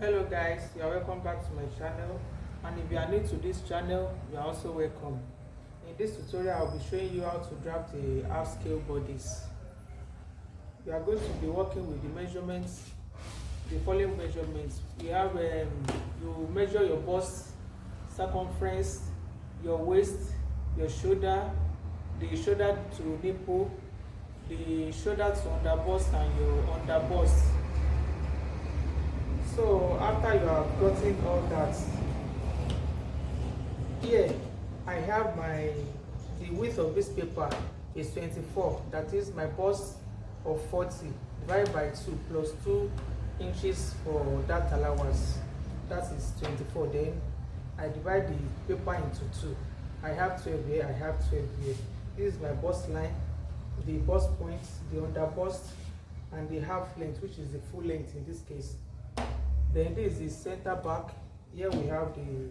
Hello guys, you are welcome back to my channel, and if you are new to this channel, you are also welcome. In this tutorial I will be showing you how to draft a half scale bodice. You are going to be working with the measurements, the following measurements. We have you measure your bust circumference, your waist, your shoulder, the shoulder to nipple, the shoulder to under bust, and your under bust. So after you have gotten all that, here I have the width of this paper is 24. That is my bust of 40 divided by 2 plus 2 inches for that allowance. That is 24. Then I divide the paper into 2. I have 12 here, I have 12 here. This is my bust line, the bust point, the under bust, and the half length, which is the full length in this case. Then this is the center back. Here we have the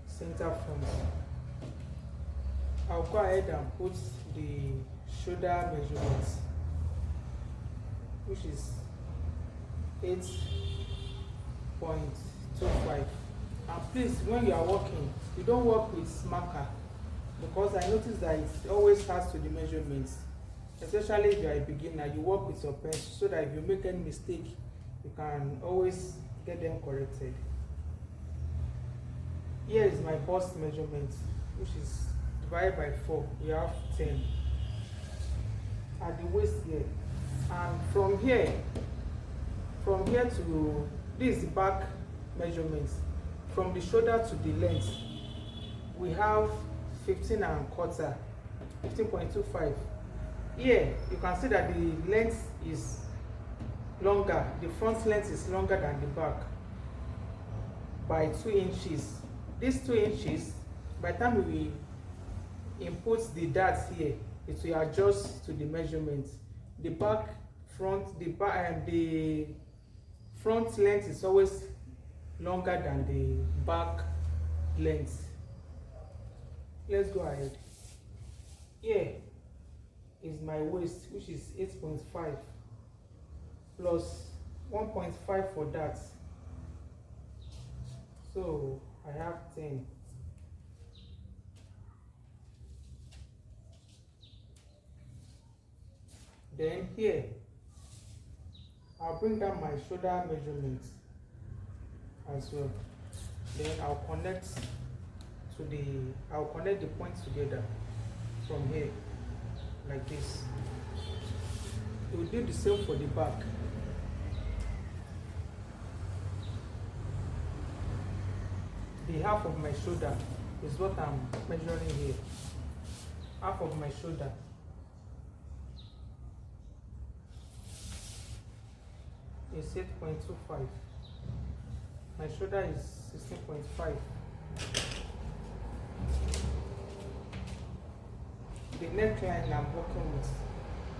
center front. I'll go ahead and put the shoulder measurements, which is 8.25. And please, when you are working, you don't work with marker, because I noticed that it always has to the measurements. Especially if you are a beginner, you work with your pencil so that if you make any mistake, you can always get them corrected. Here is my bust measurement, which is divided by 4. We have 10 at the waist here, and from here to this is the back measurements. From the shoulder to the length, we have 15.25. Here you can see that the length is longer, the front length is longer than the back by 2 inches. These 2 inches, by the time we input the darts here, it will adjust to the measurement. The front length is always longer than the back length. Let's go ahead. Here is my waist, which is 8.5 plus 1.5 for that, so I have 10. Then here I'll bring down my shoulder measurements as well. Then I'll connect the points together from here like this. We'll do the same for the back. The half of my shoulder is what I'm measuring here. Half of my shoulder is 8.25. My shoulder is 16.5. The neckline I'm working with,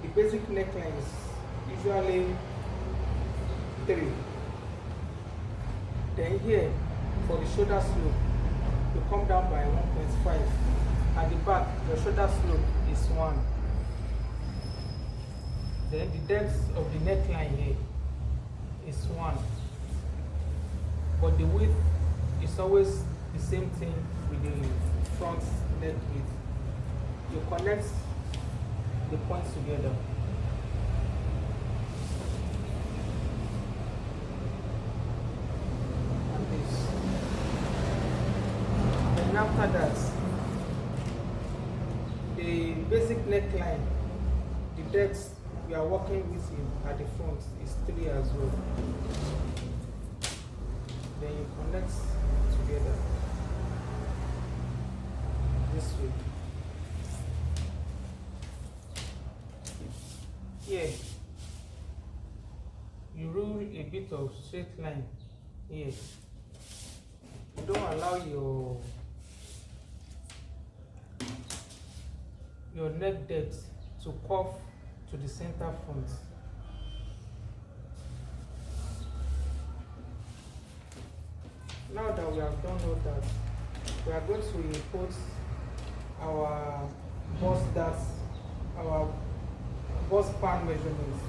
the basic neckline is usually 3. Then here, for the shoulder slope, you come down by 1.5. At the back, your shoulder slope is 1. Then the depth of the neckline here is 1. But the width is always the same thing with the front neck width. You connect the points together. After that, the basic neckline, the depth we are working with at the front is 3 as well. Then you connect together this way. Here you rule a bit of straight line here. You don't allow your neck depth to curve to the center front. Now that we have done all that, we are going to input our bust span measurements,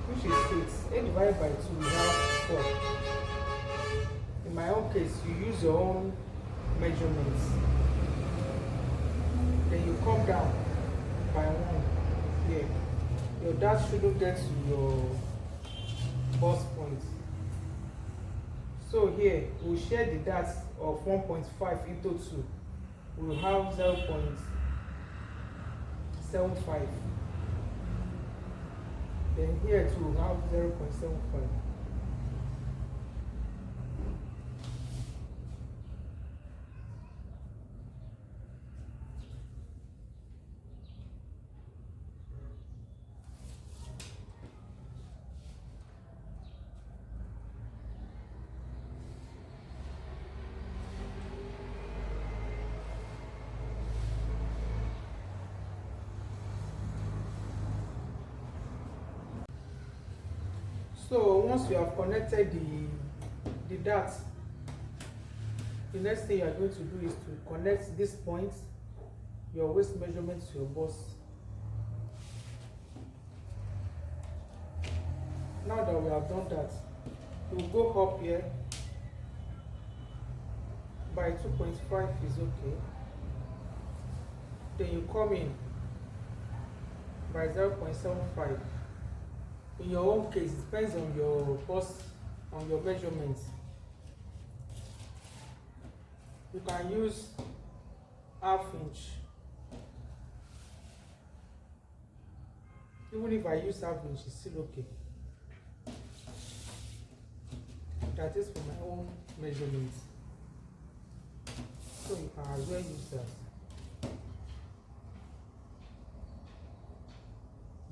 which is 6. 8 divided by 2, we have 4. own case, you use your own measurements. Then you come down by 1 here. Your dart shouldn't get to your bust point. So here, we'll share the darts of 1.5 into 2. We'll have 0.75. Then here too, we'll have 0.75. So once you have connected the dart, the next thing you are going to do is to connect this point, your waist measurement, to your bust. Now that we have done that, you go up here by 2.5 is okay. Then you come in by 0.75. In your own case, it depends on your bust, on your measurements. You can use ½ inch. Even if I use ½ inch, it's still okay. That is for my own measurements. So you can as well use that.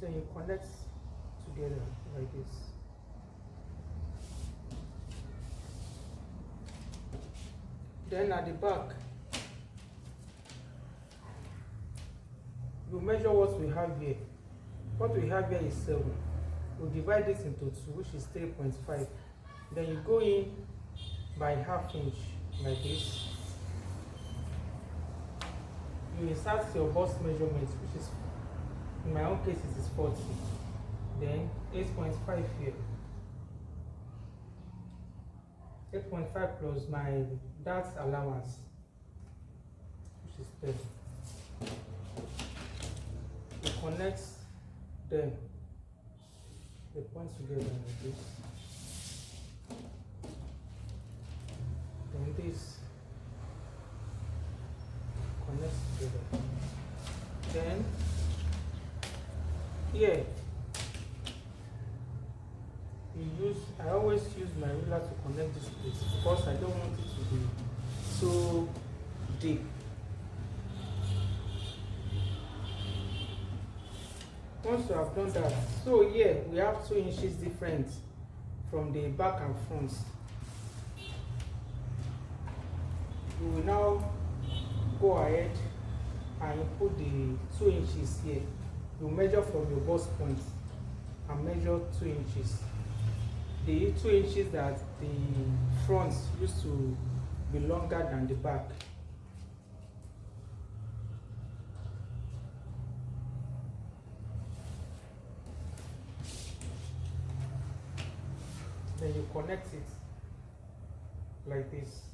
Then you connect together like this. Then at the back, you measure what we have here. What we have here is 7. We'll divide this into 2, which is 3.5. Then you go in by ½ inch like this. You insert your bust measurements, which is, in my own case, it is 40. Then 8.5 here. 8.5 plus my dart allowance, which is 10. You connect them, the points together like this. Then this connects together. Then here, I always use my ruler to connect this place because I don't want it to be so deep. Once you have done that, so here we have 2 inches different from the back and front. You will now go ahead and put the 2 inches here. You measure from your bust point and measure 2 inches. The 2 inches that the front used to be longer than the back. Then you connect it like this.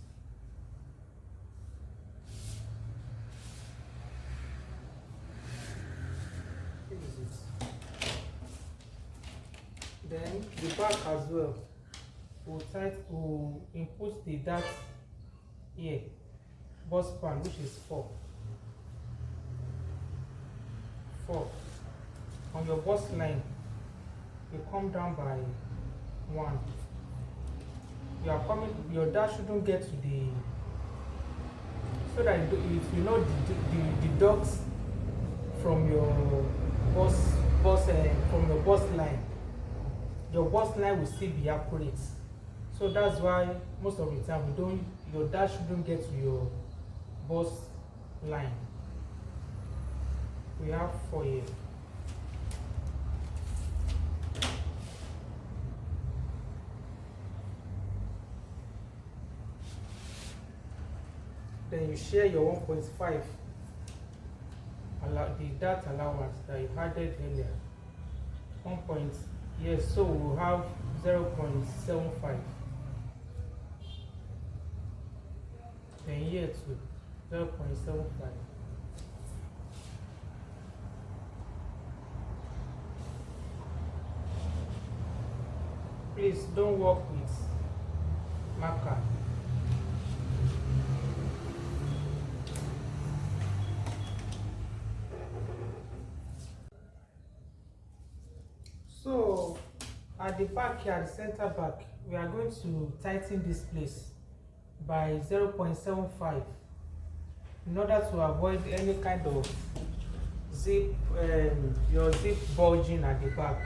This is it. Then the back as well. We'll input the dart here, bust span, which is 4. On your bust line, you come down by 1. Your dart shouldn't get to the, so that it will not deduct from your from your bust line. Your bust line will still be accurate. So that's why most of the time your dart shouldn't get to your bust line. We have 4 here. Then you share your 1.5, the dart allowance that you added earlier. 1 point, yes, so we'll have 0.75. then here to 0.75. Please don't work with marker. So at the back here, at the center back, we are going to tighten this place by 0.75 in order to avoid any kind of zip, your zip bulging at the back.